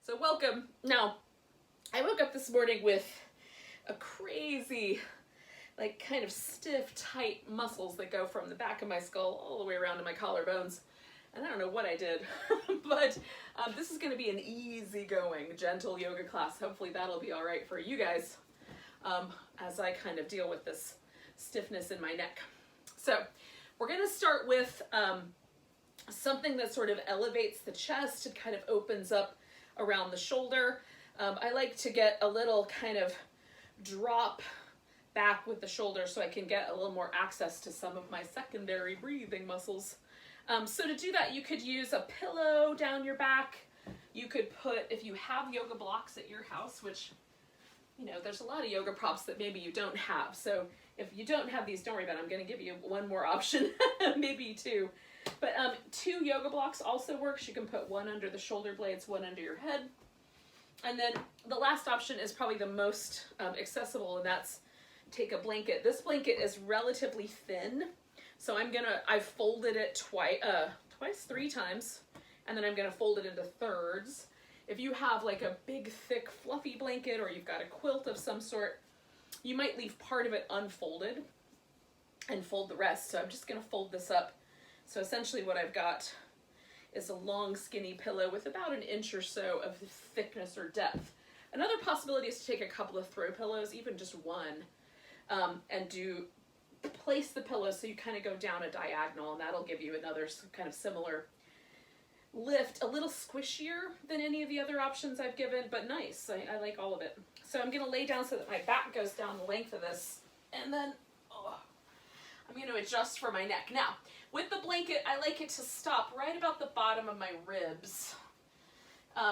So welcome. Now, I woke up this morning with a crazy, like kind of stiff, tight muscles that go from the back of my skull all the way around to my collarbones. And I don't know what I did, but this is going to be an easygoing, gentle yoga class. Hopefully that'll be all right for you guys as I kind of deal with this stiffness in my neck. So we're going to start with something that sort of elevates the chest and kind of opens up around the shoulder. I like to get a little kind of drop back with the shoulder so I can get a little more access to some of my secondary breathing muscles. So to do that, you could use a pillow down your back. You could put, if you have yoga blocks at your house, which, you know, there's a lot of yoga props that maybe you don't have. So if you don't have these, don't worry about it. I'm going to give you one more option, maybe two. But 2 yoga blocks also works. You can put one under the shoulder blades, one under your head. And then the last option is probably the most accessible, and that's take a blanket. This blanket is relatively thin, so I've folded it three times, and then I'm gonna fold it into thirds. If you have like a big, thick, fluffy blanket, or you've got a quilt of some sort, you might leave part of it unfolded and fold the rest. So I'm just gonna fold this up. So essentially what I've got is a long, skinny pillow with about 1 inch or so of thickness or depth. Another possibility is to take a couple of throw pillows, even just one, and place the pillow so you kind of go down a diagonal, and that'll give you another kind of similar lift, a little squishier than any of the other options I've given, but nice. I like all of it. So I'm gonna lay down so that my back goes down the length of this, and then I'm going to adjust for my neck. Now, with the blanket, I like it to stop right about the bottom of my ribs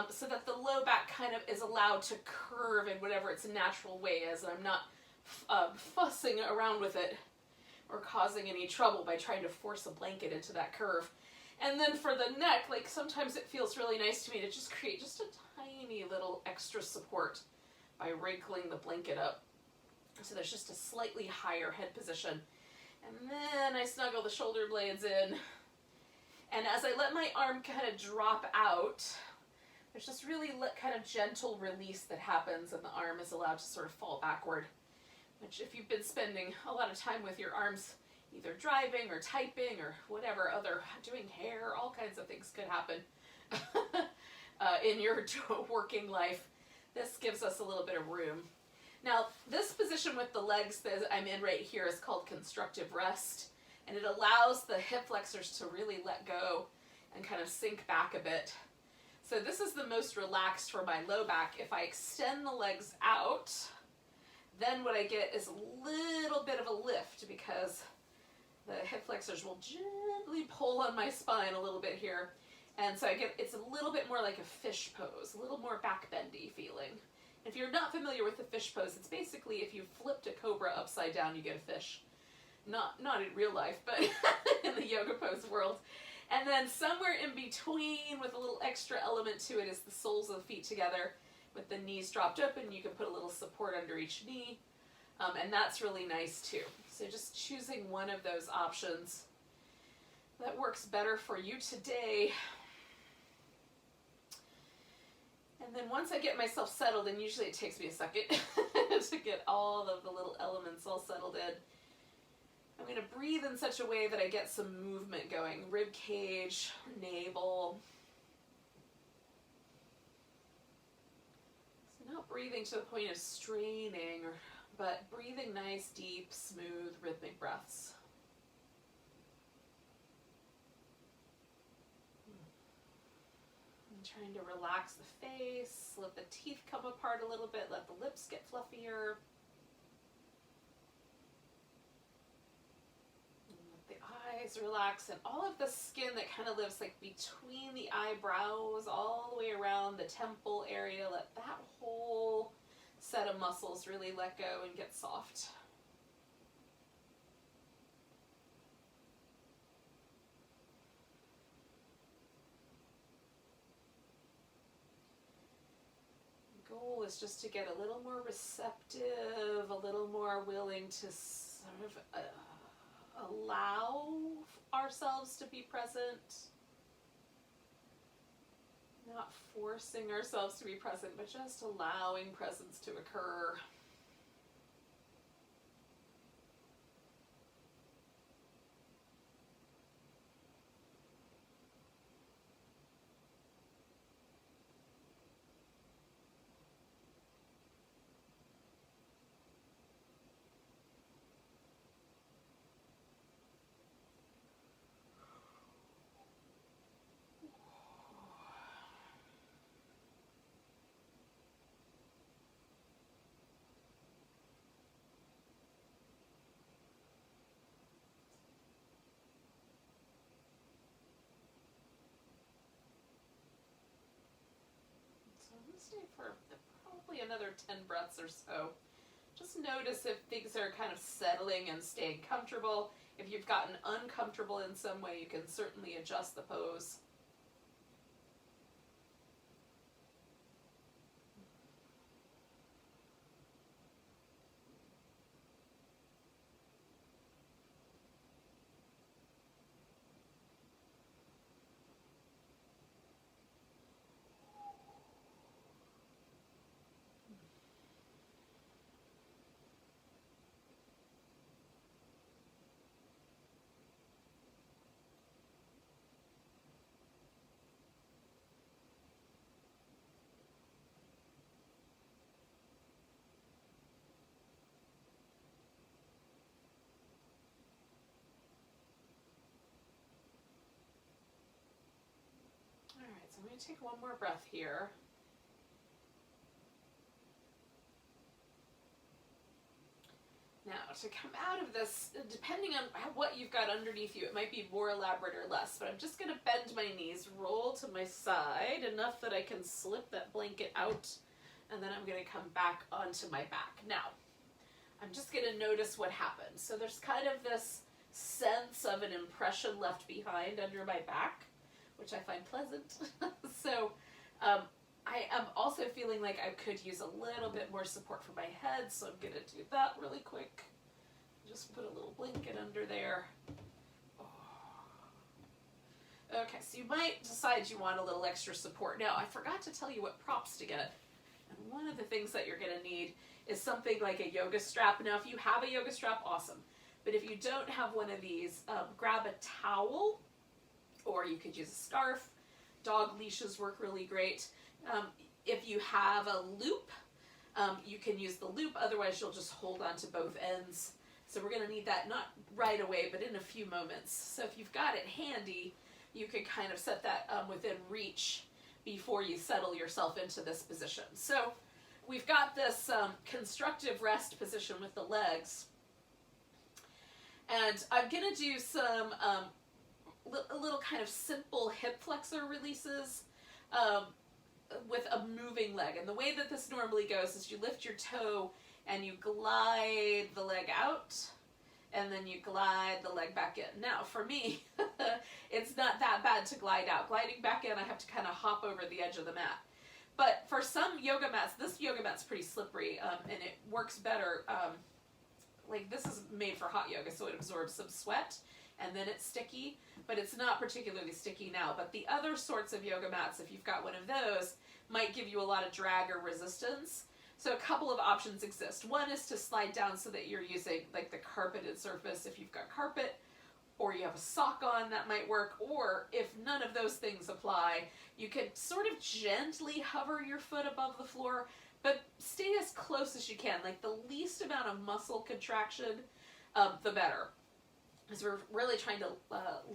so that the low back kind of is allowed to curve in whatever its natural way is. I'm not fussing around with it or causing any trouble by trying to force a blanket into that curve. And then for the neck, like sometimes it feels really nice to me to just create just a tiny little extra support by wrinkling the blanket up. So there's just a slightly higher head position. And then I snuggle the shoulder blades in. And as I let my arm kind of drop out, there's this really kind of gentle release that happens, and the arm is allowed to sort of fall backward. Which, if you've been spending a lot of time with your arms, either driving or typing or whatever other, doing hair, all kinds of things could happen in your working life. This gives us a little bit of room. Now, this position with the legs that I'm in right here is called constructive rest, and it allows the hip flexors to really let go and kind of sink back a bit. So this is the most relaxed for my low back. If I extend the legs out, then what I get is a little bit of a lift because the hip flexors will gently pull on my spine a little bit here. And so it's a little bit more like a fish pose, a little more back bendy feeling. If you're not familiar with the fish pose, it's basically if you flipped a cobra upside down, you get a fish. Not in real life, but in the yoga pose world. And then somewhere in between with a little extra element to it is the soles of the feet together with the knees dropped open. You can put a little support under each knee. And that's really nice too. So just choosing one of those options that works better for you today. And then once I get myself settled, and usually it takes me a second to get all of the little elements all settled in, I'm going to breathe in such a way that I get some movement going. Rib cage, navel. So not breathing to the point of straining, but breathing nice, deep, smooth, rhythmic breaths. Trying to relax the face, let the teeth come apart a little bit, let the lips get fluffier. And let the eyes relax, and all of the skin that kind of lives like between the eyebrows all the way around the temple area, let that whole set of muscles really let go and get soft. Goal is just to get a little more receptive, a little more willing to sort of allow ourselves to be present. Not forcing ourselves to be present, but just allowing presence to occur. So I'm going to stay for probably another 10 breaths or so. Just notice if things are kind of settling and staying comfortable. If you've gotten uncomfortable in some way, you can certainly adjust the pose. All right, so I'm going to take one more breath here. Now, to come out of this, depending on what you've got underneath you, it might be more elaborate or less, but I'm just going to bend my knees, roll to my side, enough that I can slip that blanket out, and then I'm going to come back onto my back. Now, I'm just going to notice what happens. So there's kind of this sense of an impression left behind under my back, which I find pleasant. So I am also feeling like I could use a little bit more support for my head, so I'm going to do that really quick. Just put a little blanket under there. Okay, so you might decide you want a little extra support. Now, I forgot to tell you what props to get. And one of the things that you're going to need is something like a yoga strap. Now, if you have a yoga strap, awesome. But if you don't have one of these, grab a towel, or you could use a scarf. Dog leashes work really great. If you have a loop, you can use the loop. Otherwise, you'll just hold on to both ends. So we're going to need that not right away, but in a few moments. So if you've got it handy, you can kind of set that within reach before you settle yourself into this position. So we've got this constructive rest position with the legs. And I'm going to do some a little kind of simple hip flexor releases with a moving leg. And the way that this normally goes is you lift your toe and you glide the leg out, and then you glide the leg back in. Now, for me, it's not that bad to glide out. Gliding back in, I have to kind of hop over the edge of the mat. But for some yoga mats, this yoga mat's pretty slippery, and it works better. Like, this is made for hot yoga, so it absorbs some sweat, and then it's sticky, but it's not particularly sticky now. But the other sorts of yoga mats, if you've got one of those, might give you a lot of drag or resistance. So a couple of options exist. One is to slide down so that you're using like the carpeted surface if you've got carpet, or you have a sock on, that might work. Or if none of those things apply, you could sort of gently hover your foot above the floor, but stay as close as you can. Like the least amount of muscle contraction, the better. Because we're really trying to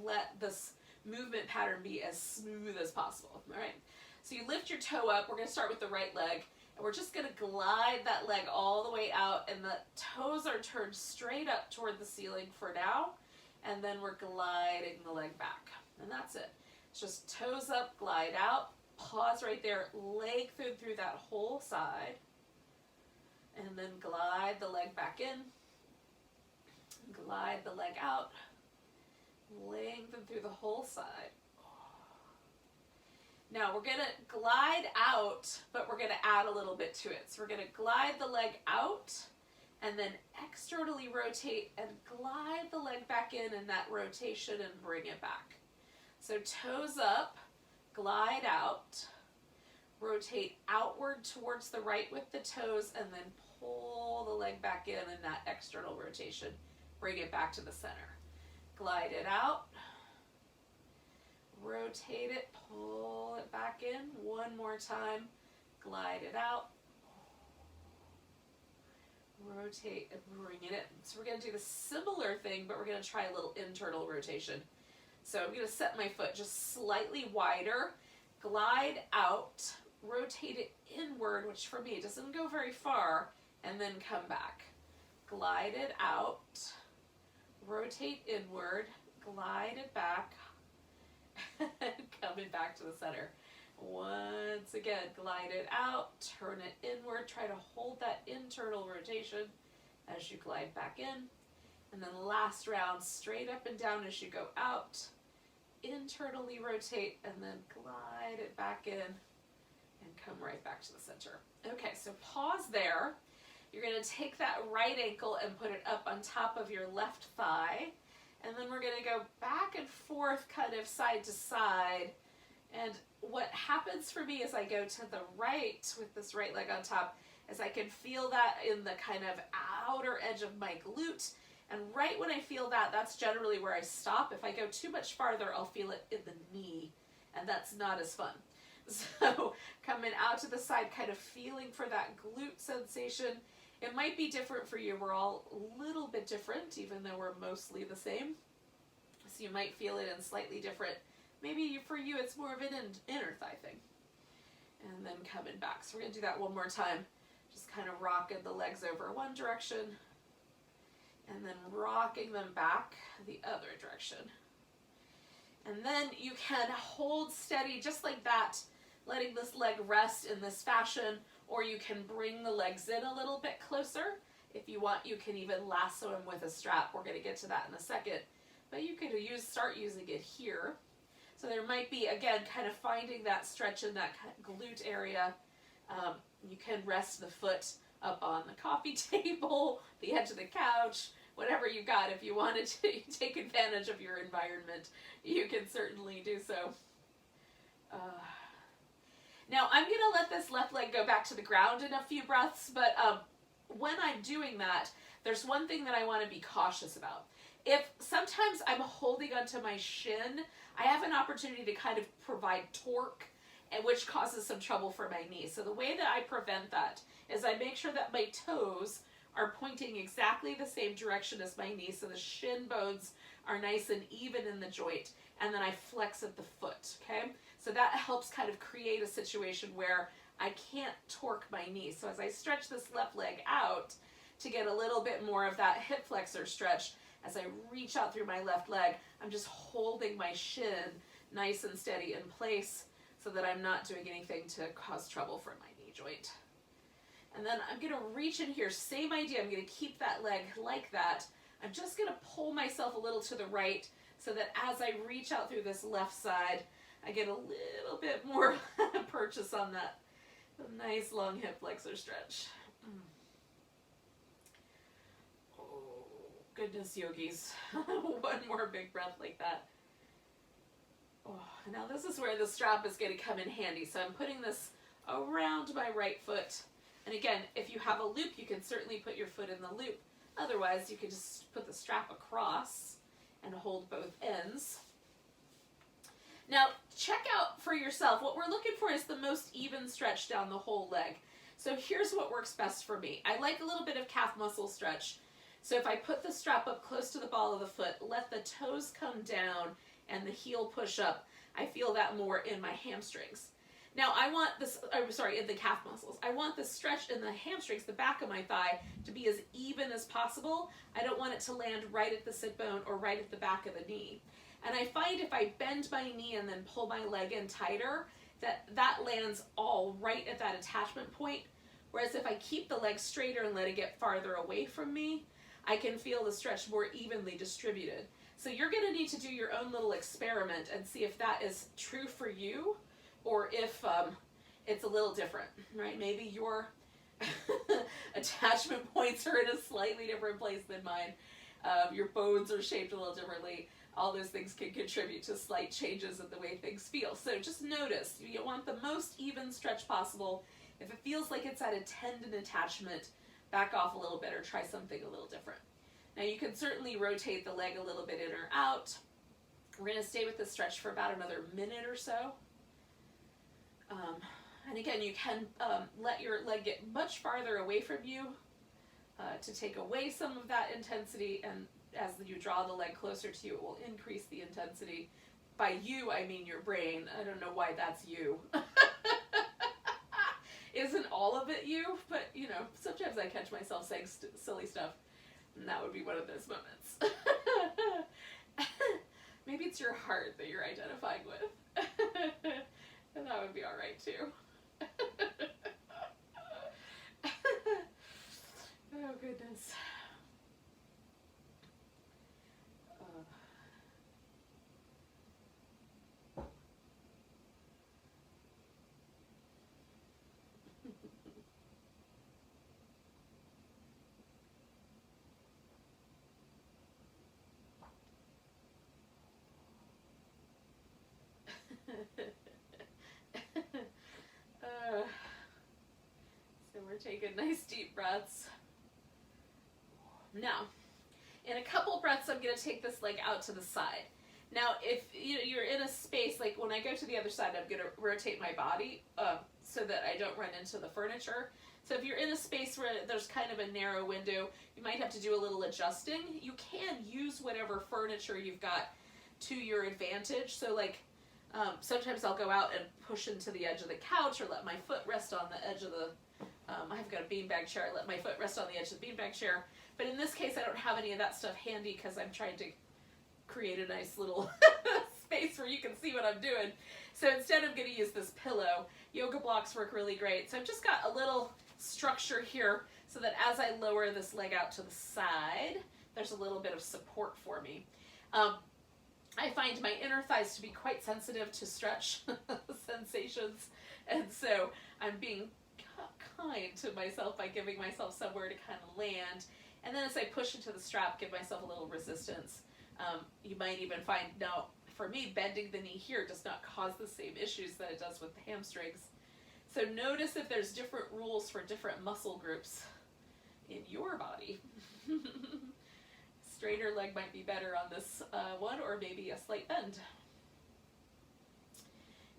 let this movement pattern be as smooth as possible. All right. So you lift your toe up. We're going to start with the right leg. And we're just going to glide that leg all the way out, and the toes are turned straight up toward the ceiling for now, and then we're gliding the leg back. And that's it. It's just toes up, glide out, pause right there, leg through that whole side, and then glide the leg back in, glide the leg out, lengthen through the whole side. Now we're going to glide out, but we're going to add a little bit to it. So we're going to glide the leg out and then externally rotate and glide the leg back in that rotation and bring it back. So toes up, glide out, Rotate outward towards the right with the toes, and then pull the leg back in that external rotation. Bring it back to the center. Glide it out. Rotate it, pull it back in. One more time. Glide it out. Rotate and bring it in. So we're going to do the similar thing, but we're going to try a little internal rotation. So I'm going to set my foot just slightly wider, glide out, rotate it inward, which for me doesn't go very far, and then come back. Glide it out, rotate inward, glide it back, coming back to the center. Once again, glide it out, turn it inward, try to hold that internal rotation as you glide back in. And then last round, straight up and down as you go out, internally rotate, and then glide it back in and come right back to the center. Okay, so pause there. You're going to take that right ankle and put it up on top of your left thigh, and then we're going to go back and forth, kind of side to side. And what happens for me as I go to the right with this right leg on top is I can feel that in the kind of outer edge of my glute. And right when I feel that, that's generally where I stop. If I go too much farther, I'll feel it in the knee, and that's not as fun. So coming out to the side, kind of feeling for that glute sensation. It might be different for you. We're all a little bit different, even though we're mostly the same. So you might feel it in slightly different. Maybe for you, it's more of an inner thigh thing. And then coming back. So we're going to do that one more time. Just kind of rocking the legs over one direction, and then rocking them back the other direction. And then you can hold steady just like that, letting this leg rest in this fashion, or you can bring the legs in a little bit closer. If you want, you can even lasso them with a strap. We're going to get to that in a second. But you could start using it here. So there might be, again, kind of finding that stretch in that glute area. You can rest the foot up on the coffee table, the edge of the couch, whatever you got. If you wanted to take advantage of your environment, you can certainly do so. Now I'm going to let this left leg go back to the ground in a few breaths, but when I'm doing that, there's one thing that I want to be cautious about. If sometimes I'm holding onto my shin, I have an opportunity to kind of provide torque, and which causes some trouble for my knee. So the way that I prevent that is I make sure that my toes are pointing exactly the same direction as my knee, so the shin bones are nice and even in the joint, and then I flex at the foot, okay? So that helps kind of create a situation where I can't torque my knee. So as I stretch this left leg out to get a little bit more of that hip flexor stretch, as I reach out through my left leg, I'm just holding my shin nice and steady in place so that I'm not doing anything to cause trouble for my knee joint. And then I'm going to reach in here, same idea, I'm going to keep that leg like that. I'm just going to pull myself a little to the right so that as I reach out through this left side, I get a little bit more purchase on that nice long hip flexor stretch. Goodness, yogis. One more big breath like that. Oh, now this is where the strap is going to come in handy. So I'm putting this around my right foot. And again, if you have a loop, you can certainly put your foot in the loop. Otherwise, you can just put the strap across and hold both ends. Now, check out for yourself. What we're looking for is the most even stretch down the whole leg. So here's what works best for me. I like a little bit of calf muscle stretch. So if I put the strap up close to the ball of the foot, let the toes come down and the heel push up, I feel that more in my hamstrings. Now I want this, in the calf muscles. I want the stretch in the hamstrings, the back of my thigh, to be as even as possible. I don't want it to land right at the sit bone or right at the back of the knee. And I find if I bend my knee and then pull my leg in tighter, that lands all right at that attachment point. Whereas if I keep the leg straighter and let it get farther away from me, I can feel the stretch more evenly distributed. So you're going to need to do your own little experiment and see if that is true for you, or if it's a little different, right? Maybe your attachment points are in a slightly different place than mine. Your bones are shaped a little differently. all those things can contribute to slight changes in the way things feel. So just notice, you want the most even stretch possible. If it feels like it's at a tendon attachment, back off a little bit or try something a little different. Now you can certainly rotate the leg a little bit in or out. We're going to stay with this stretch for about another minute or so. And again, you can let your leg get much farther away from you to take away some of that intensity, and as you draw the leg closer to you, it will increase the intensity. By you, I mean your brain. I don't know why that's you. Isn't all of it you? But, you know, sometimes I catch myself saying silly stuff, and that would be one of those moments. Maybe it's your heart that you're identifying with. And that would be all right, too. Oh, goodness. So we're taking nice deep breaths. Now, in a couple breaths, I'm going to take this leg out to the side. Now, if you're in a space, like when I go to the other side, I'm going to rotate my body so that I don't run into the furniture. So if you're in a space where there's kind of a narrow window, you might have to do a little adjusting. You can use whatever furniture you've got to your advantage. So like sometimes I'll go out and push into the edge of the couch or let my foot rest on the edge of the, I've got a beanbag chair, I let my foot rest on the edge of the beanbag chair. But in this case, I don't have any of that stuff handy because I'm trying to create a nice little space where you can see what I'm doing. So instead, I'm going to use this pillow. Yoga blocks work really great. So I've just got a little structure here so that as I lower this leg out to the side, there's a little bit of support for me. I find my inner thighs to be quite sensitive to stretch sensations, and so I'm being kind to myself by giving myself somewhere to kind of land. And then as I push into the strap, give myself a little resistance. You might even find, now for me, bending the knee here does not cause the same issues that it does with the hamstrings. So notice if there's different rules for different muscle groups in your body. Straighter leg might be better on this one, or maybe a slight bend.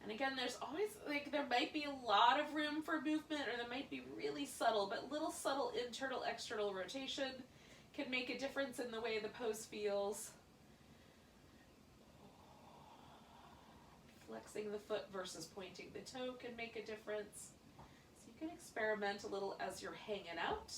And again, there's always, like, there might be a lot of room for movement, or there might be really subtle, but little subtle internal, external rotation can make a difference in the way the pose feels. Flexing the foot versus pointing the toe can make a difference. So you can experiment a little as you're hanging out.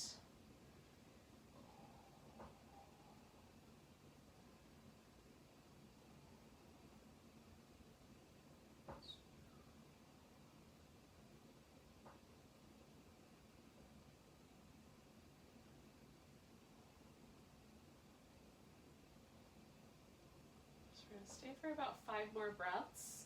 We're going to stay for about 5 more breaths.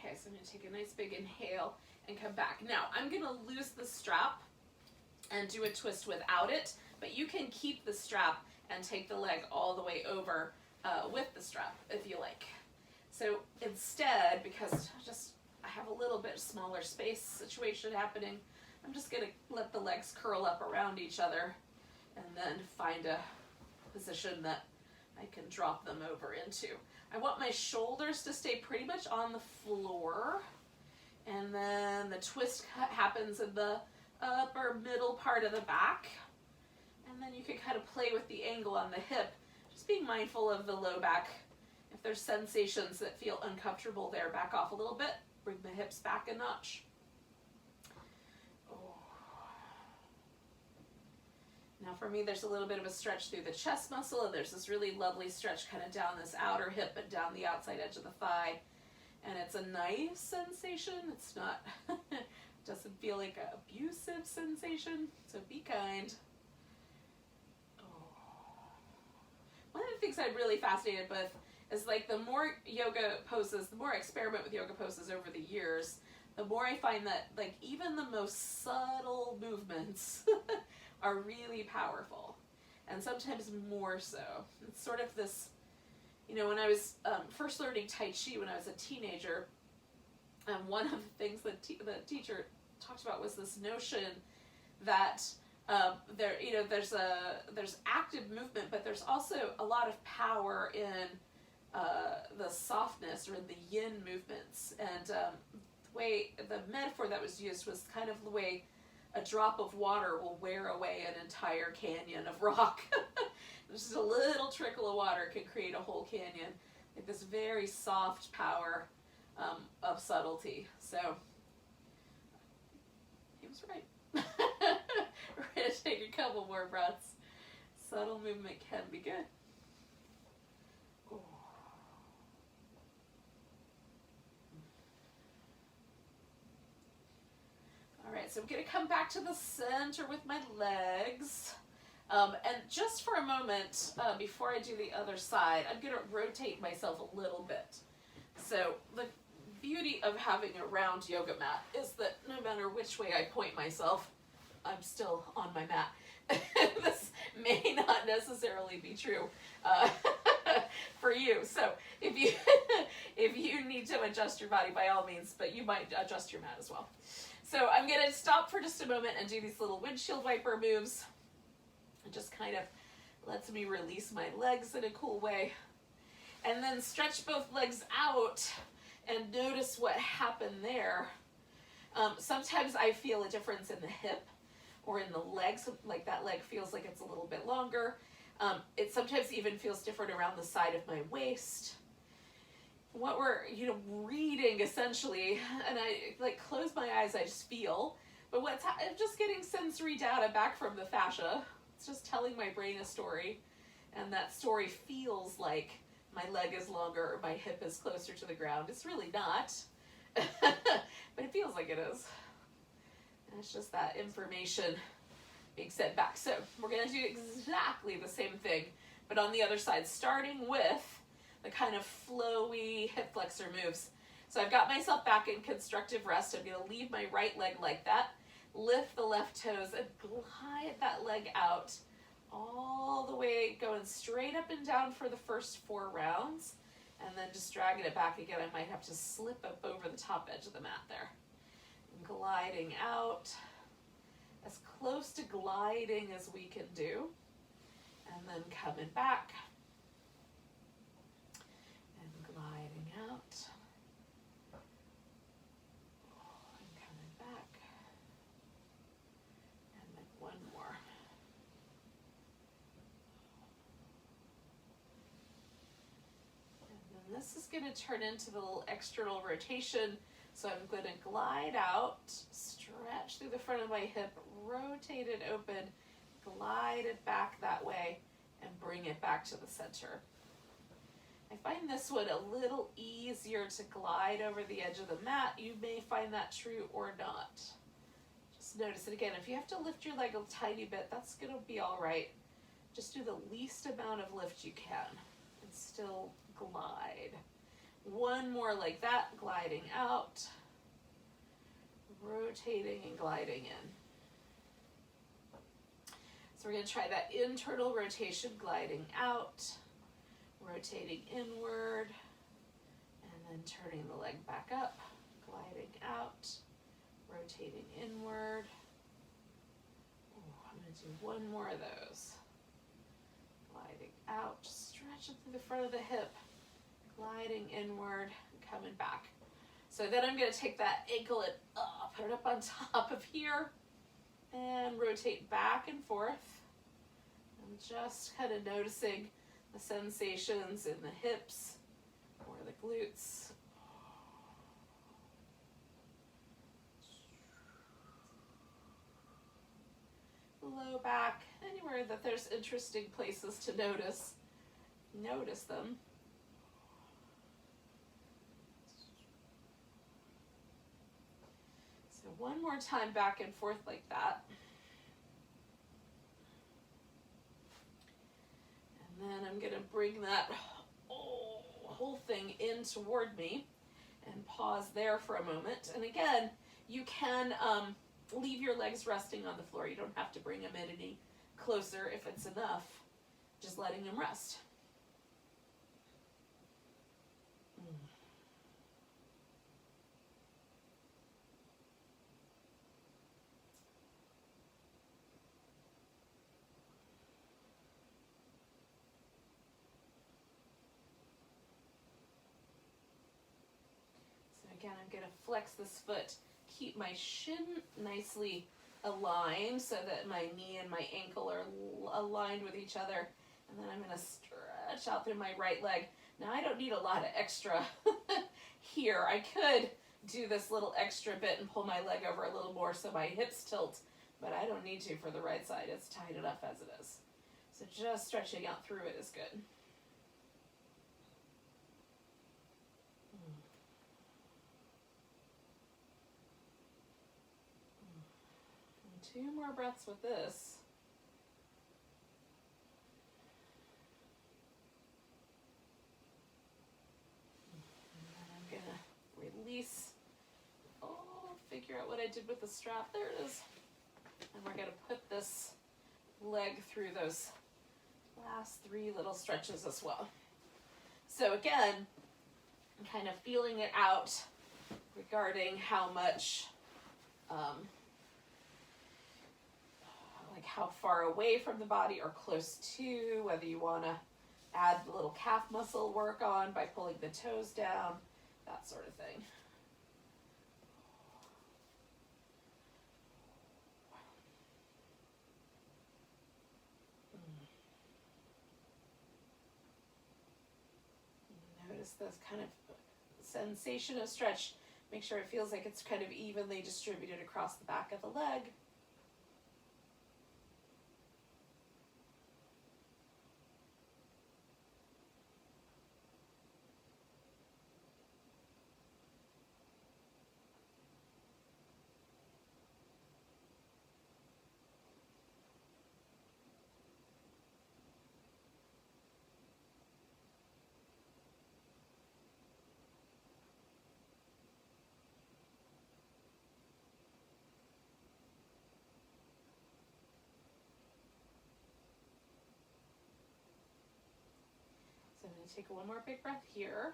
Okay, so I'm going to take a nice big inhale and come back. Now, I'm going to loose the strap and do a twist without it, but you can keep the strap and take the leg all the way over with the strap if you like. So instead, because I have a little bit smaller space situation happening, I'm just going to let the legs curl up around each other and then find a position that I can drop them over into. I want my shoulders to stay pretty much on the floor, and then the twist happens in the upper middle part of the back, and then you can kind of play with the angle on the hip, just being mindful of the low back. If there's sensations that feel uncomfortable there, back off a little bit, bring the hips back a notch. Now for me, there's a little bit of a stretch through the chest muscle, and there's this really lovely stretch kind of down this outer hip and down the outside edge of the thigh. And it's a nice sensation. It's not, doesn't feel like an abusive sensation, so be kind. one of the things I'm really fascinated with is like the more yoga poses, the more I experiment with yoga poses over the years, the more I find that like even the most subtle movements are really powerful, and sometimes more so. It's sort of this, you know, when I was first learning Tai Chi when I was a teenager, one of the things that the teacher talked about was this notion that there, you know, there's active movement, but there's also a lot of power in the softness or in the yin movements. And the metaphor that was used was kind of the way a drop of water will wear away an entire canyon of rock. Just a little trickle of water can create a whole canyon. Like this very soft power of subtlety. So he was right. We're going to take a couple more breaths. Subtle movement can be good. All right, so I'm going to come back to the center with my legs. And just for a moment, before I do the other side, I'm going to rotate myself a little bit. So the beauty of having a round yoga mat is that no matter which way I point myself, I'm still on my mat. This may not necessarily be true for you. So if you need to adjust your body, by all means, but you might adjust your mat as well. So I'm going to stop for just a moment and do these little windshield wiper moves. It just kind of lets me release my legs in a cool way. And then stretch both legs out and notice what happened there. Sometimes I feel a difference in the hip or in the legs, like that leg feels like it's a little bit longer. It sometimes even feels different around the side of my waist. What we're, you know, reading essentially, and I like close my eyes, I just feel, but I'm just getting sensory data back from the fascia. It's just telling my brain a story, and that story feels like my leg is longer or my hip is closer to the ground. It's really not, but it feels like it is. And it's just that information being sent back. So we're going to do exactly the same thing, but on the other side, starting with the kind of flowy hip flexor moves. So I've got myself back in constructive rest. I'm going to leave my right leg like that, lift the left toes, and glide that leg out all the way, going straight up and down for the first 4 rounds, and then just dragging it back again. I might have to slip up over the top edge of the mat there. And gliding out, as close to gliding as we can do, and then coming back. Gliding out and coming back, and then one more. And then this is going to turn into the little external rotation. So I'm going to glide out, stretch through the front of my hip, rotate it open, glide it back that way, and bring it back to the center. I find this one a little easier to glide over the edge of the mat. You may find that true or not. Just notice it again. If you have to lift your leg a tiny bit, that's going to be all right. Just do the least amount of lift you can and still glide. One more like that, gliding out, rotating and gliding in. So we're going to try that internal rotation, gliding out, rotating inward, and then turning the leg back up, gliding out, rotating inward. I'm going to do one more of those. Gliding out, stretching through the front of the hip, gliding inward, and coming back. So then I'm going to take that ankle and put it up on top of here, and rotate back and forth. I'm just kind of noticing the sensations in the hips or the glutes. Low back, anywhere that there's interesting places to notice them. So one more time back and forth like that. And then I'm going to bring that whole thing in toward me and pause there for a moment. And again, you can leave your legs resting on the floor. You don't have to bring them in any closer if it's enough. Just letting them rest. Again, I'm going to flex this foot, keep my shin nicely aligned so that my knee and my ankle are aligned with each other. And then I'm going to stretch out through my right leg. Now, I don't need a lot of extra here. I could do this little extra bit and pull my leg over a little more so my hips tilt, but I don't need to for the right side. It's tight enough as it is. So just stretching out through it is good. Two more breaths with this. And then I'm going to release. Figure out what I did with the strap. There it is. And we're going to put this leg through those last three little stretches as well. So again, I'm kind of feeling it out regarding how much like how far away from the body or close to, whether you want to add the little calf muscle work on by pulling the toes down, that sort of thing. Notice this kind of sensation of stretch. Make sure it feels like it's kind of evenly distributed across the back of the leg. So I'm going to take one more big breath here.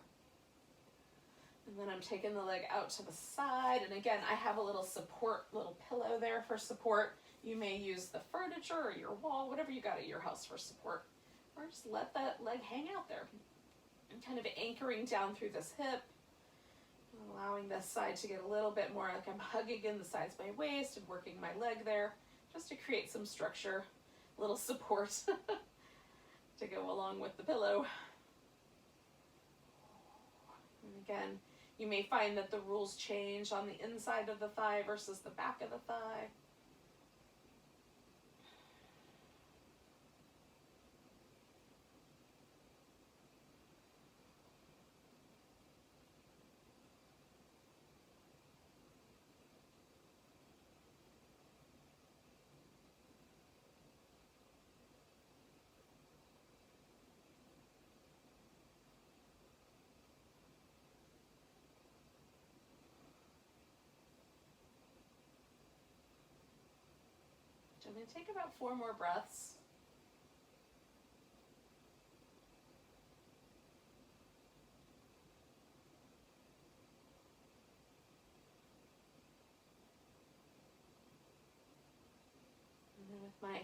And then I'm taking the leg out to the side. And again, I have a little support, little pillow there for support. You may use the furniture or your wall, whatever you got at your house for support. Or just let that leg hang out there. I'm kind of anchoring down through this hip, allowing this side to get a little bit more like I'm hugging in the sides of my waist and working my leg there, just to create some structure, a little support to go along with the pillow. And again, you may find that the rules change on the inside of the thigh versus the back of the thigh. I'm going to take about 4 more breaths. And then with my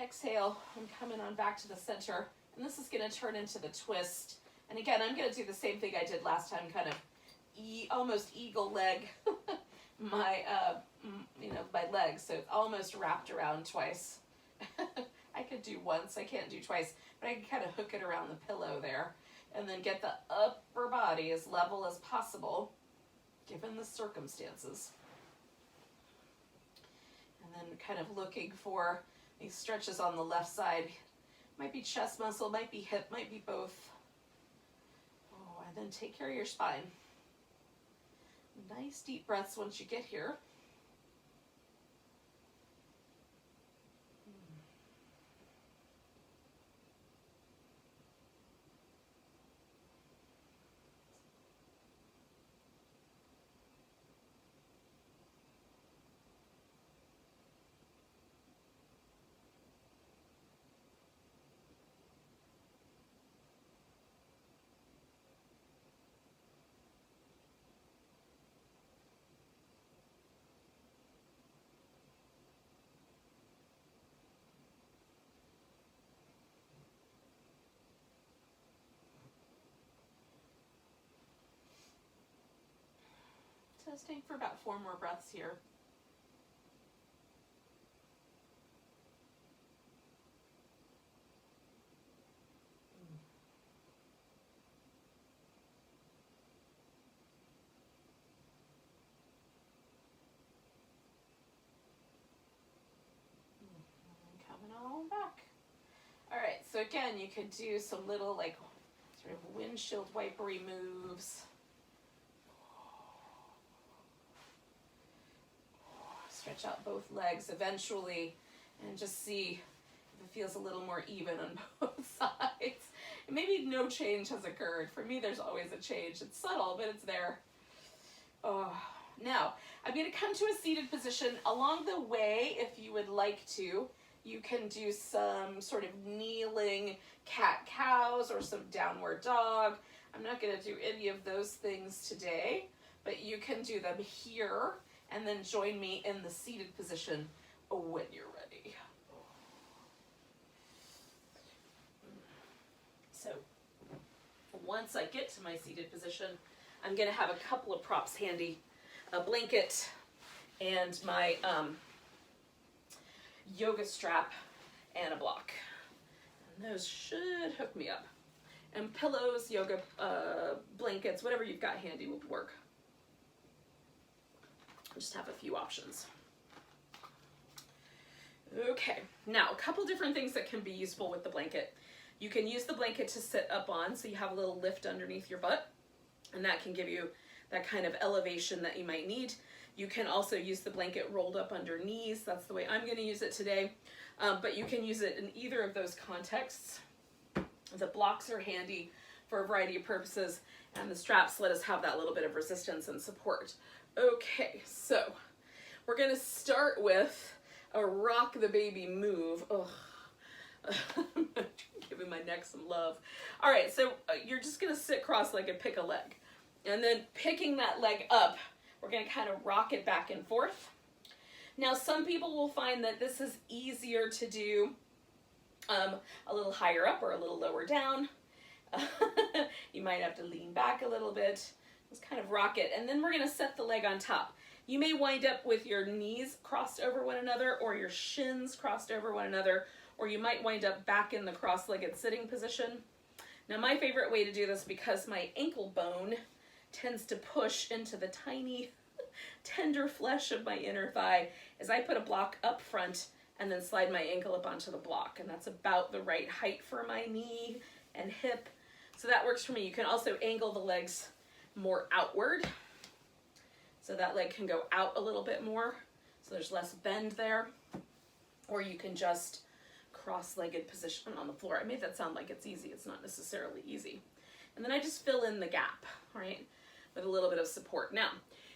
exhale, I'm coming on back to the center. And this is going to turn into the twist. And again, I'm going to do the same thing I did last time, kind of almost eagle leg my my legs, so it's almost wrapped around twice. I could do once, I can't do twice, but I can kind of hook it around the pillow there and then get the upper body as level as possible given the circumstances. And then kind of looking for these stretches on the left side. Might be chest muscle, might be hip, might be both. Oh, and then take care of your spine. Nice deep breaths once you get here. staying for about 4 more breaths here. Coming on back. All right, so again, you could do some little like sort of windshield wipery moves. Stretch out both legs eventually and just see if it feels a little more even on both sides. And maybe no change has occurred. For me, there's always a change. It's subtle, but it's there. Oh. Now, I'm going to come to a seated position. Along the way, if you would like to, you can do some sort of kneeling cat-cows or some downward dog. I'm not going to do any of those things today, but you can do them here and then join me in the seated position when you're ready. So once I get to my seated position, I'm going to have a couple of props handy. A blanket and my yoga strap and a block. And those should hook me up. And pillows, yoga blankets, whatever you've got handy will work. Just have a few options. Okay, now a couple different things that can be useful with the blanket. You can use the blanket to sit up on, so you have a little lift underneath your butt, and that can give you that kind of elevation that you might need. You can also use the blanket rolled up under knees. That's the way I'm going to use it today. But you can use it in either of those contexts. The blocks are handy for a variety of purposes, and the straps let us have that little bit of resistance and support. Okay, so we're going to start with a rock the baby move. Ugh. Giving my neck some love. All right, so you're just going to sit cross-legged, pick a leg. And then picking that leg up, we're going to kind of rock it back and forth. Now, some people will find that this is easier to do a little higher up or a little lower down. You might have to lean back a little bit. Just kind of rock it. And then we're going to set the leg on top. You may wind up with your knees crossed over one another or your shins crossed over one another, or you might wind up back in the cross-legged sitting position. Now, my favorite way to do this, because my ankle bone tends to push into the tiny, tender flesh of my inner thigh, is I put a block up front and then slide my ankle up onto the block. And that's about the right height for my knee and hip. So that works for me. You can also angle the legs more outward, so that leg can go out a little bit more, so there's less bend there. Or you can just cross-legged position on the floor. I made that sound like it's easy. It's not necessarily easy. And then I just fill in the gap, right, with a little bit of support. Now,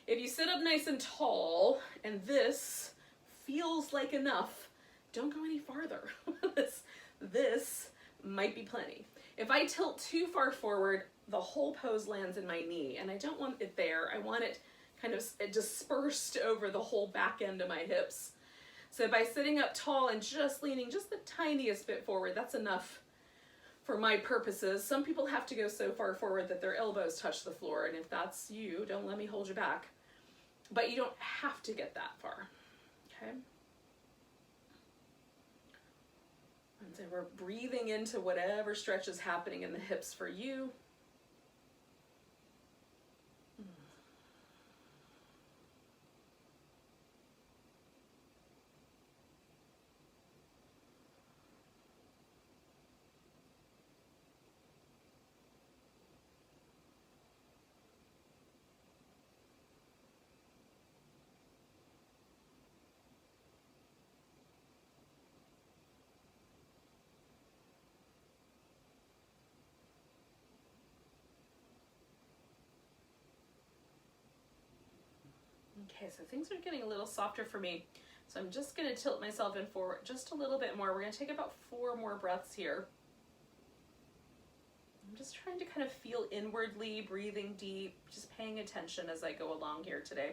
if you sit up nice and tall and this feels like enough, don't go any farther. This might be plenty. If I tilt too far forward, the whole pose lands in my knee, and I don't want it there. I want it kind of dispersed over the whole back end of my hips. So by sitting up tall and just leaning just the tiniest bit forward, that's enough for my purposes. Some people have to go so far forward that their elbows touch the floor, and if that's you, don't let me hold you back. But you don't have to get that far, okay? And so we're breathing into whatever stretch is happening in the hips for you. Okay, so things are getting a little softer for me. So I'm just going to tilt myself in forward just a little bit more. We're going to take about 4 more breaths here. I'm just trying to kind of feel inwardly, breathing deep, just paying attention as I go along here today.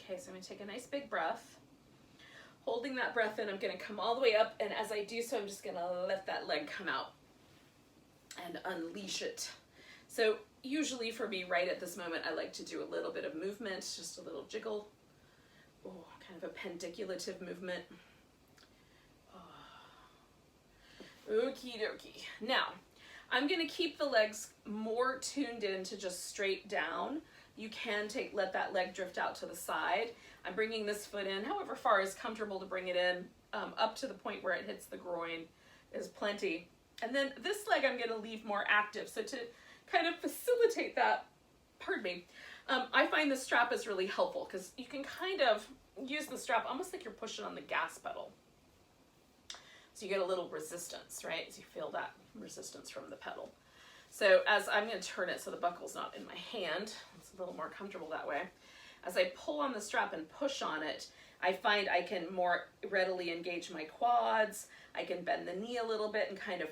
Okay, so I'm gonna take a nice big breath. Holding that breath in, I'm gonna come all the way up, and as I do so, I'm just gonna let that leg come out and unleash it. So usually for me, right at this moment, I like to do a little bit of movement, just a little jiggle. Oh, kind of a pendiculative movement. Oh. Okie dokie. Now, I'm gonna keep the legs more tuned in to just straight down. You can let that leg drift out to the side. I'm bringing this foot in, however far is comfortable to bring it in, up to the point where it hits the groin is plenty. And then this leg I'm gonna leave more active. So to kind of facilitate that, pardon me, I find the strap is really helpful because you can kind of use the strap almost like you're pushing on the gas pedal. So you get a little resistance, right? So you feel that resistance from the pedal. So as I'm going to turn it so the buckle's not in my hand, it's a little more comfortable that way. As I pull on the strap and push on it, I find I can more readily engage my quads. I can bend the knee a little bit and kind of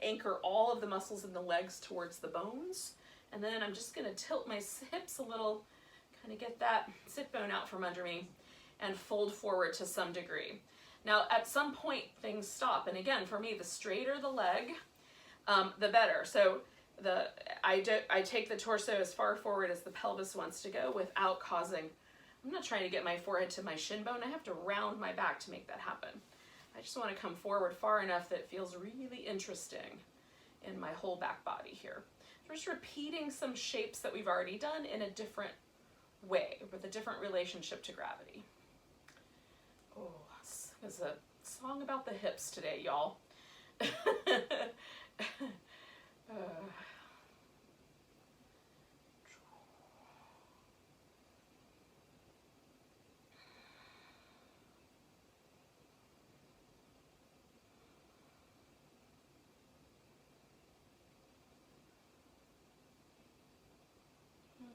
anchor all of the muscles in the legs towards the bones. And then I'm just going to tilt my hips a little, kind of get that sit bone out from under me and fold forward to some degree. Now, at some point, things stop. And again, for me, the straighter the leg, the better. So I take the torso as far forward as the pelvis wants to go without causing, I'm not trying to get my forehead to my shin bone. I have to round my back to make that happen. I just want to come forward far enough that it feels really interesting in my whole back body here. We're just repeating some shapes that we've already done in a different way, with a different relationship to gravity. Oh, it's a song about the hips today, y'all.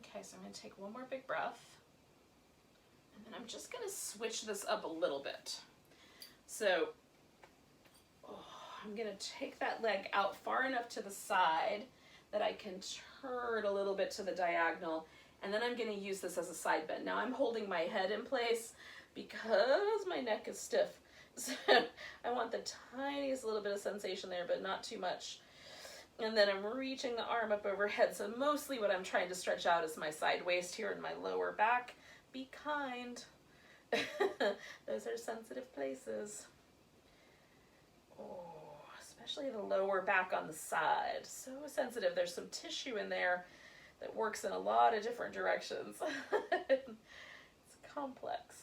Okay, so I'm going to take one more big breath, and then I'm just going to switch this up a little bit. So I'm going to take that leg out far enough to the side that I can turn a little bit to the diagonal, and then I'm going to use this as a side bend. Now I'm holding my head in place because my neck is stiff. So I want the tiniest little bit of sensation there, but not too much. And then I'm reaching the arm up overhead. So mostly what I'm trying to stretch out is my side waist here and my lower back. Be kind. Those are sensitive places. Oh, especially the lower back on the side. So sensitive. There's some tissue in there that works in a lot of different directions. It's complex.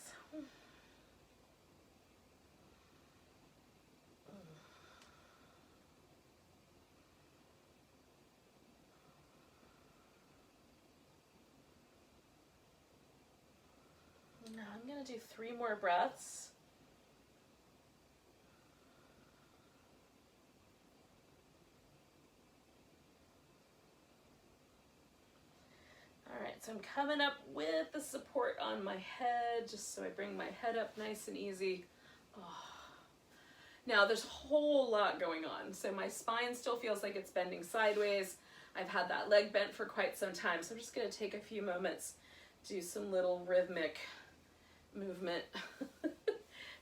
Now I'm going to do 3 more breaths. All right, so I'm coming up with the support on my head, just so I bring my head up nice and easy. Oh. Now there's a whole lot going on. So my spine still feels like it's bending sideways. I've had that leg bent for quite some time, so I'm just going to take a few moments, do some little rhythmic movement,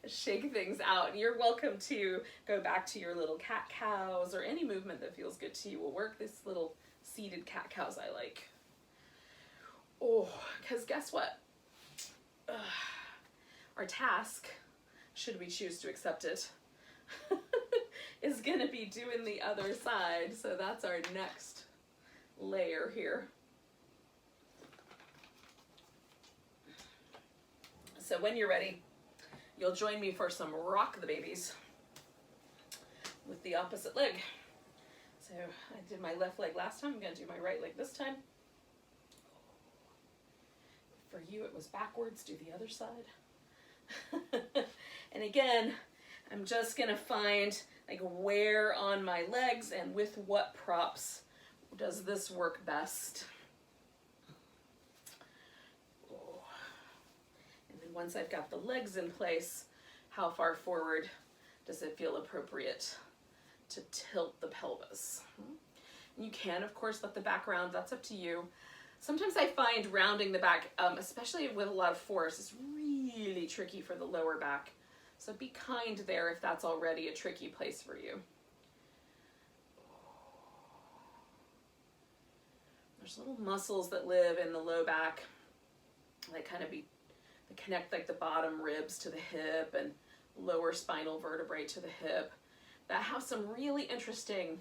shake things out. And you're welcome to go back to your little cat-cows, or any movement that feels good to you will work. This little seated cat-cows I like. Oh, because guess what? Our task, should we choose to accept it, is going to be doing the other side. So that's our next layer here. So when you're ready, you'll join me for some rock the babies with the opposite leg. So I did my left leg last time. I'm going to do my right leg this time. For you, it was backwards. Do the other side. And again, I'm just going to find like where on my legs and with what props does this work best. Once I've got the legs in place, how far forward does it feel appropriate to tilt the pelvis? You can, of course, let the back round. That's up to you. Sometimes I find rounding the back, especially with a lot of force, is really tricky for the lower back. So be kind there if that's already a tricky place for you. There's little muscles that live in the low back. They connect like the bottom ribs to the hip and lower spinal vertebrae to the hip that have some really interesting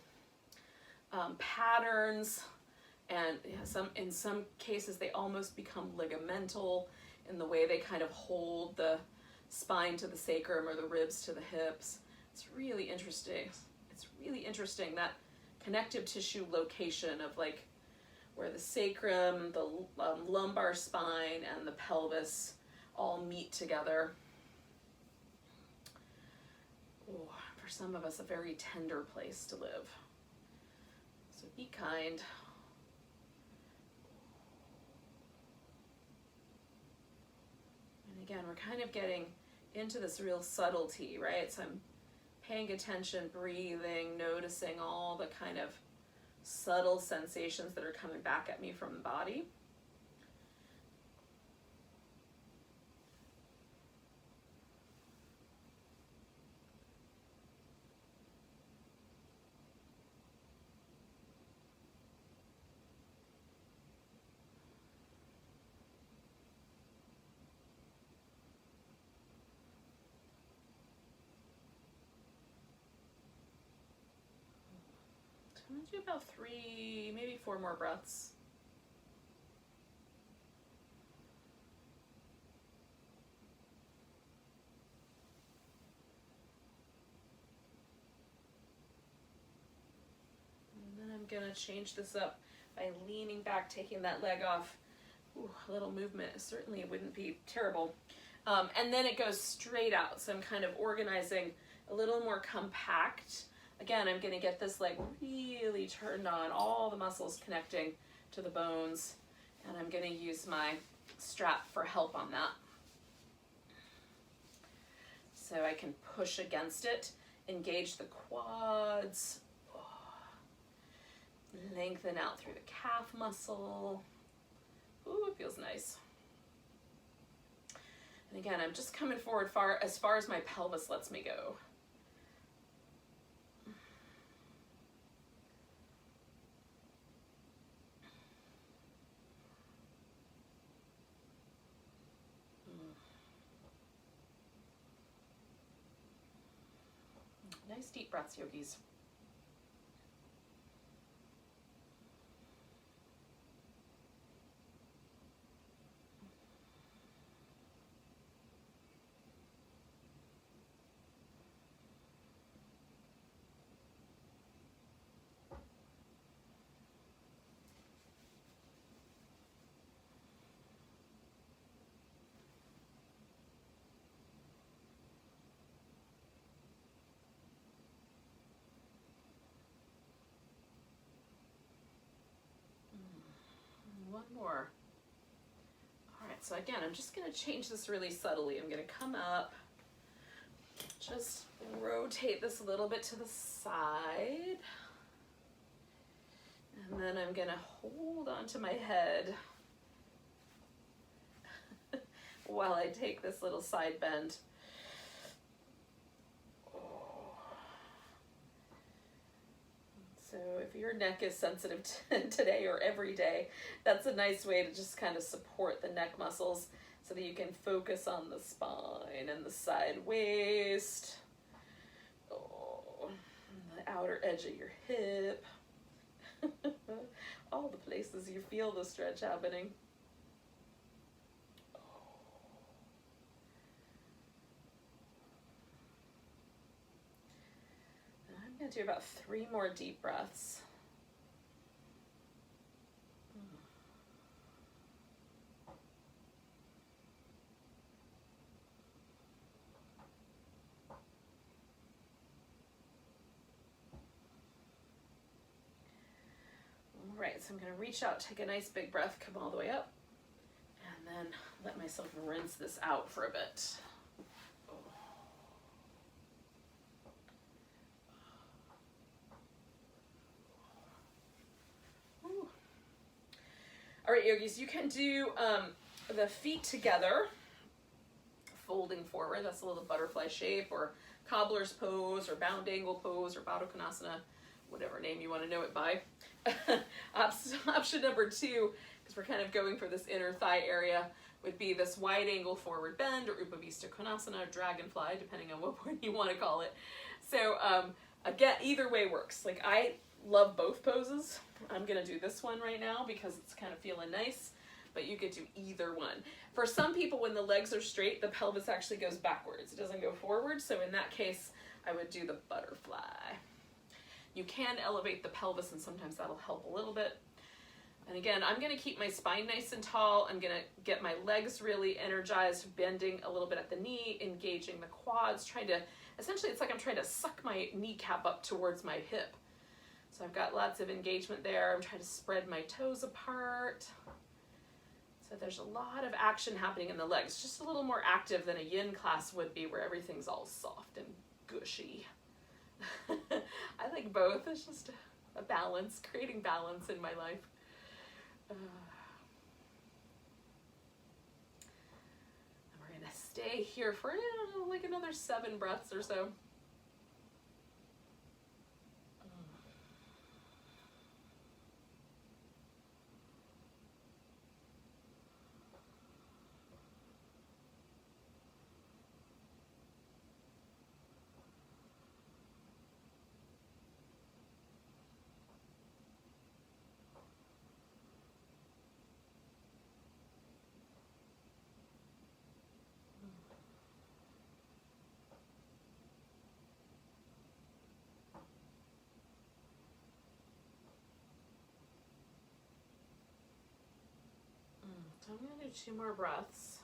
patterns, and in some cases they almost become ligamental in the way they kind of hold the spine to the sacrum or the ribs to the hips. It's really interesting. It's really interesting, that connective tissue location of like where the sacrum, the lumbar spine, and the pelvis all meet together. Oh, for some of us, a very tender place to live. So be kind. And again, we're kind of getting into this real subtlety, right? So I'm paying attention, breathing, noticing all the kind of subtle sensations that are coming back at me from the body. I'm gonna do about 3, maybe 4 more breaths. And then I'm gonna change this up by leaning back, taking that leg off. Ooh, a little movement certainly wouldn't be terrible. And then it goes straight out. So I'm kind of organizing a little more compact. Again, I'm gonna get this leg really turned on, all the muscles connecting to the bones, and I'm gonna use my strap for help on that. So I can push against it, engage the quads, lengthen out through the calf muscle. Ooh, it feels nice. And again, I'm just coming forward as far as my pelvis lets me go. Nice deep breaths, yogis. One more. All right, so again, I'm just gonna change this really subtly. I'm gonna come up, just rotate this a little bit to the side. And then I'm gonna hold onto my head while I take this little side bend. So if your neck is sensitive today or every day, that's a nice way to just kind of support the neck muscles so that you can focus on the spine and the side waist, the outer edge of your hip, all the places you feel the stretch happening. I'm going to do about 3 more deep breaths. All right, so I'm going to reach out, take a nice big breath, come all the way up, and then let myself rinse this out for a bit. All right, yogis, you can do the feet together, folding forward. That's a little butterfly shape, or cobbler's pose, or bound angle pose, or Baddha Konasana, whatever name you want to know it by. Option number 2, because we're kind of going for this inner thigh area, would be this wide angle forward bend, or Upavista Konasana, or dragonfly, depending on what one you want to call it. So again, either way works. Like, I love both poses. I'm gonna do this one right now because it's kind of feeling nice, but you could do either one. For some people, when the legs are straight, the pelvis actually goes backwards. It doesn't go forward. So in that case, I would do the butterfly. You can elevate the pelvis, and sometimes that'll help a little bit. And again, I'm gonna keep my spine nice and tall. I'm gonna get my legs really energized, bending a little bit at the knee, engaging the quads, trying to, essentially it's like I'm trying to suck my kneecap up towards my hip. So I've got lots of engagement there. I'm trying to spread my toes apart. So there's a lot of action happening in the legs, just a little more active than a yin class would be, where everything's all soft and gushy. I like both. It's just a balance, creating balance in my life. And we're gonna stay here for like another 7 breaths or so. So I'm going to do 2 more breaths.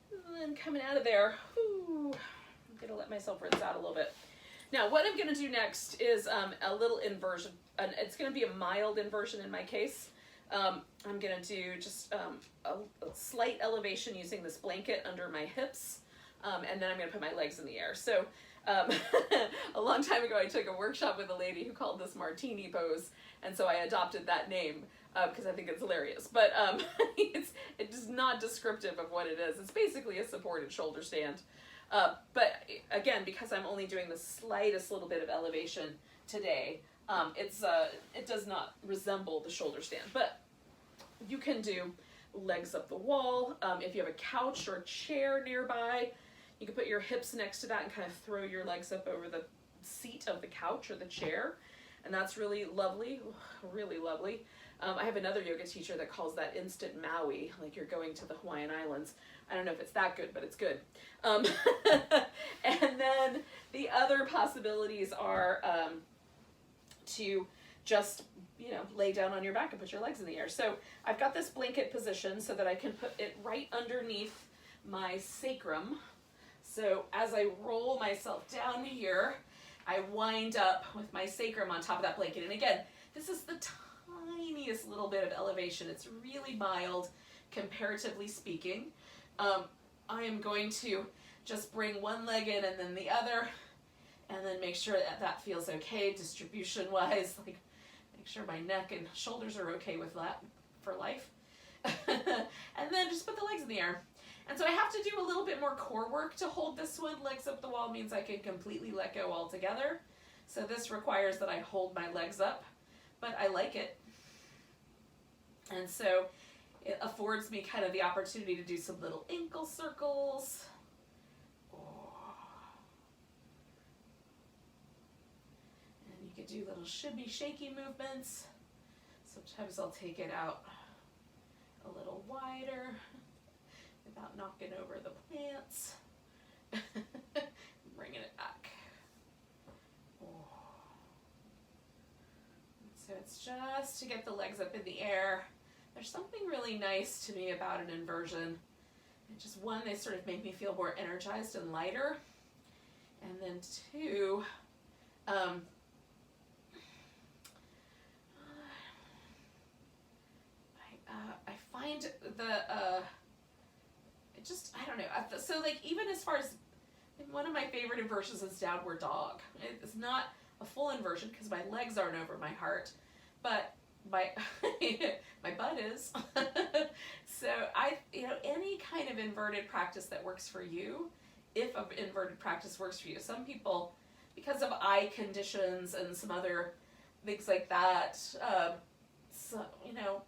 And then coming out of there, I'm going to let myself rinse out a little bit. Now, what I'm going to do next is a little inversion. It's going to be a mild inversion in my case. I'm going to do just a slight elevation using this blanket under my hips. And then I'm going to put my legs in the air. So a long time ago, I took a workshop with a lady who called this martini pose. And so I adopted that name because I think it's hilarious. But it's not descriptive of what it is. It's basically a supported shoulder stand. But again, because I'm only doing the slightest little bit of elevation today, it does not resemble the shoulder stand. But you can do legs up the wall. If you have a couch or chair nearby, you can put your hips next to that and kind of throw your legs up over the seat of the couch or the chair. And that's really lovely, really lovely. I have another yoga teacher that calls that instant Maui, like you're going to the Hawaiian Islands. I don't know if it's that good, but it's good. And then the other possibilities are to just, lay down on your back and put your legs in the air. So I've got this blanket position so that I can put it right underneath my sacrum. So as I roll myself down here, I wind up with my sacrum on top of that blanket. And again, this is the tiniest little bit of elevation. It's really mild, comparatively speaking. I am going to just bring one leg in and then the other, and then make sure that that feels okay distribution-wise. Like, make sure my neck and shoulders are okay with that for life. And then just put the legs in the air. And so I have to do a little bit more core work to hold this one. Legs up the wall means I can completely let go altogether. So this requires that I hold my legs up, but I like it. And so it affords me kind of the opportunity to do some little ankle circles. And you could do little shimmy, shaky movements. Sometimes I'll take it out a little wider without knocking over the plants. Bringing it back. So it's just to get the legs up in the air. There's something really nice to me about an inversion. And just one, they sort of make me feel more energized and lighter. And then 2, I find I don't know. So like even as far as, one of my favorite inversions is downward dog. It's not a full inversion because my legs aren't over my heart, but my my butt is. So any kind of inverted practice that works for you, if an inverted practice works for you. Some people, because of eye conditions and some other things like that, so you have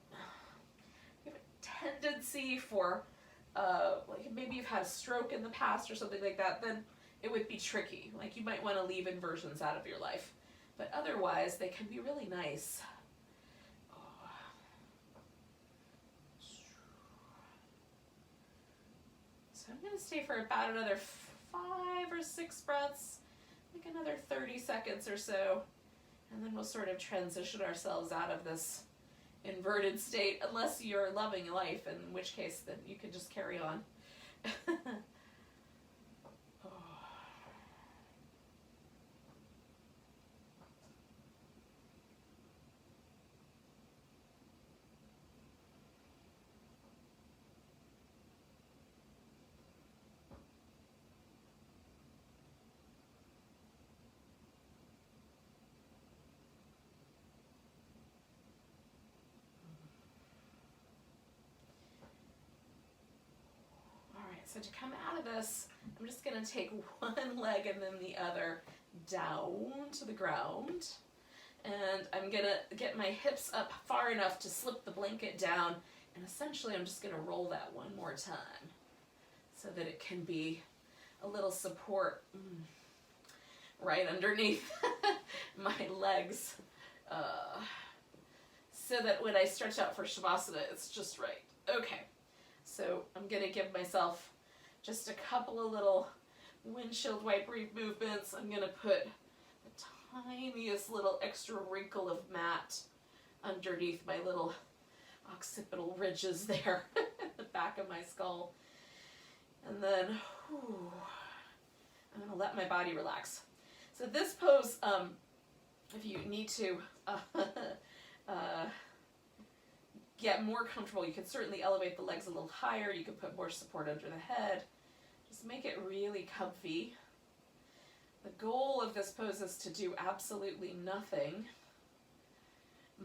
a tendency for like maybe you've had a stroke in the past or something like that, then it would be tricky. Like you might want to leave inversions out of your life. But otherwise, they can be really nice. So I'm going to stay for about another 5 or 6 breaths, like another 30 seconds or so. And then we'll sort of transition ourselves out of this inverted state, unless you're loving life, in which case then you can just carry on. So to come out of this, I'm just going to take one leg and then the other down to the ground. And I'm going to get my hips up far enough to slip the blanket down. And essentially I'm just going to roll that one more time so that it can be a little support right underneath my legs. So that when I stretch out for Shavasana, it's just right. Okay, so I'm going to give myself just a couple of little windshield wiper movements. I'm going to put the tiniest little extra wrinkle of mat underneath my little occipital ridges there at the back of my skull. And then I'm going to let my body relax. So this pose, if you need to get more comfortable, you can certainly elevate the legs a little higher. You can put more support under the head. Just make it really comfy. The goal of this pose is to do absolutely nothing,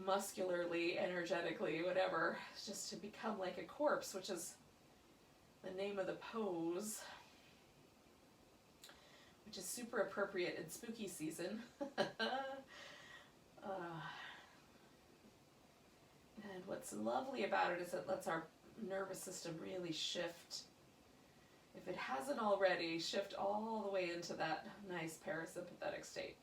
muscularly, energetically, whatever, just to become like a corpse, which is the name of the pose, which is super appropriate in spooky season. And what's lovely about it is it lets our nervous system really shift. If it hasn't already, shift all the way into that nice parasympathetic state.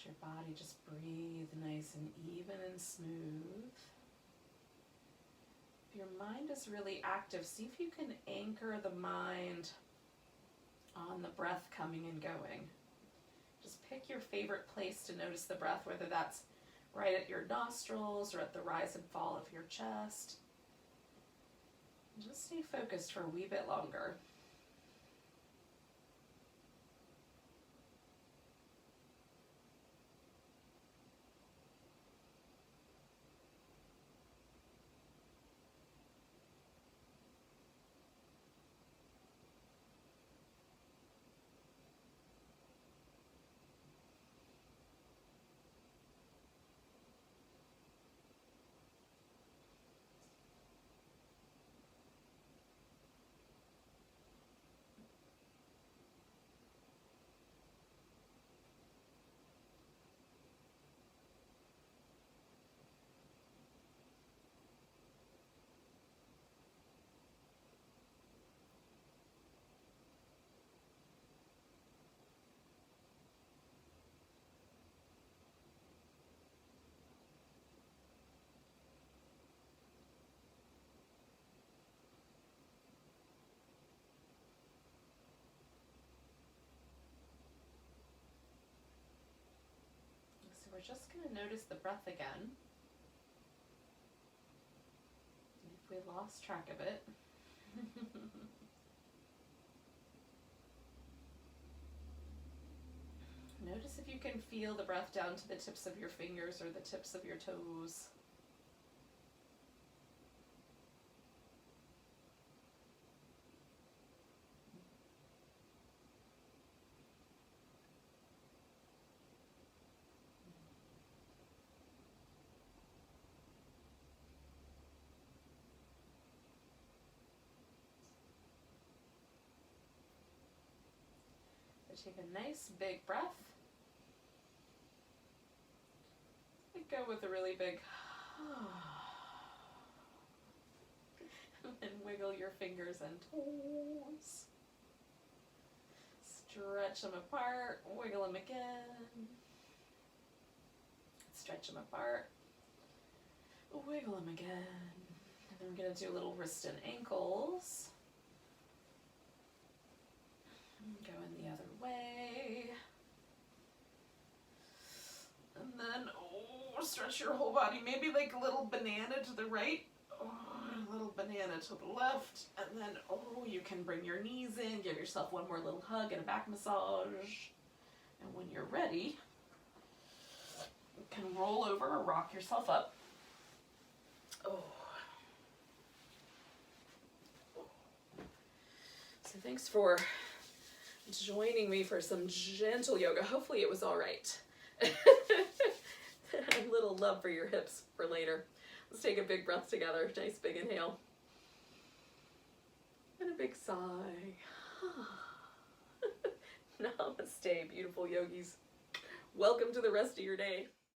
Let your body just breathe nice and even and smooth. If your mind is really active, see if you can anchor the mind on the breath coming and going. Just pick your favorite place to notice the breath, whether that's right at your nostrils or at the rise and fall of your chest. Just stay focused for a wee bit longer. notice the breath again. If we lost track of it. Notice if you can feel the breath down to the tips of your fingers or the tips of your toes. So take a nice big breath. And go with a really big and wiggle your fingers and toes. Stretch them apart, wiggle them again. Stretch them apart, wiggle them again. And then we're going to do a little wrist and ankles. Going the other way. And then, stretch your whole body. Maybe like a little banana to the right. A little banana to the left. And then, you can bring your knees in. Give yourself one more little hug and a back massage. And when you're ready, you can roll over or rock yourself up. So thanks for joining me for some gentle yoga. Hopefully it was all right. A little love for your hips for later. Let's take a big breath together. Nice big inhale. And a big sigh. Namaste, beautiful yogis. Welcome to the rest of your day.